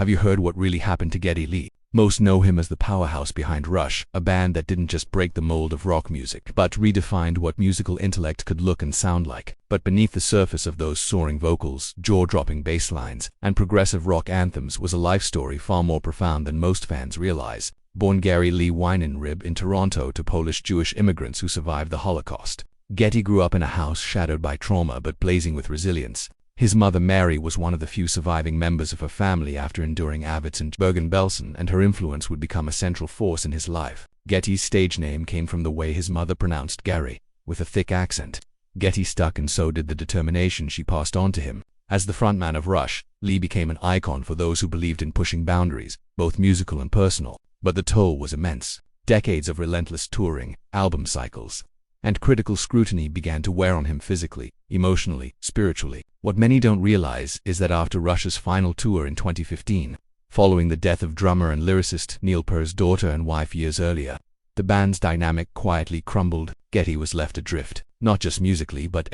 Have you heard what really happened to Geddy Lee? Most know him as the powerhouse behind Rush, a band that didn't just break the mold of rock music, but redefined what musical intellect could look and sound like. But beneath the surface of those soaring vocals, jaw-dropping bass lines, and progressive rock anthems was a life story far more profound than most fans realize. Born Geddy Lee Wynenrib in Toronto to Polish Jewish immigrants who survived the Holocaust, Geddy grew up in a house shadowed by trauma but blazing with resilience. His mother Mary was one of the few surviving members of her family after enduring Auschwitz and Bergen-Belsen, and her influence would become a central force in his life. Geddy's stage name came from the way his mother pronounced Gary, with a thick accent. Geddy stuck, and so did the determination she passed on to him. As the frontman of Rush, Lee became an icon for those who believed in pushing boundaries, both musical and personal. But the toll was immense. Decades of relentless touring, album cycles, and critical scrutiny began to wear on him physically, emotionally, spiritually. What many don't realize is that after Rush's final tour in 2015, following the death of drummer and lyricist Neil Peart's daughter and wife years earlier, the band's dynamic quietly crumbled. Geddy was left adrift, not just musically but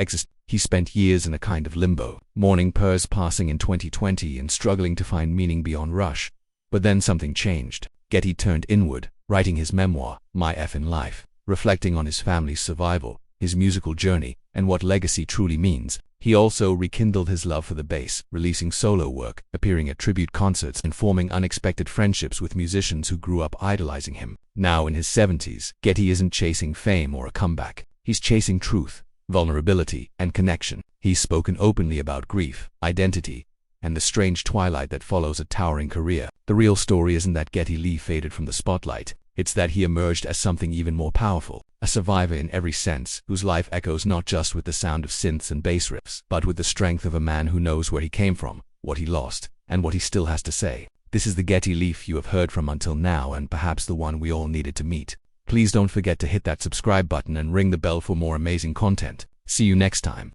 He spent years in a kind of limbo, mourning Peart's passing in 2020 and struggling to find meaning beyond Rush. But then something changed. Geddy turned inward, writing his memoir, My Effin' Life, reflecting on his family's survival, his musical journey, and what legacy truly means. He also rekindled his love for the bass, releasing solo work, appearing at tribute concerts, and forming unexpected friendships with musicians who grew up idolizing him. Now in his 70s, Geddy isn't chasing fame or a comeback. He's chasing truth, vulnerability, and connection. He's spoken openly about grief, identity, and the strange twilight that follows a towering career. The real story isn't that Geddy Lee faded from the spotlight. It's that he emerged as something even more powerful, a survivor in every sense, whose life echoes not just with the sound of synths and bass riffs, but with the strength of a man who knows where he came from, what he lost, and what he still has to say. This is the Geddy Lee you have heard from until now, and perhaps the one we all needed to meet. Please don't forget to hit that subscribe button and ring the bell for more amazing content. See you next time.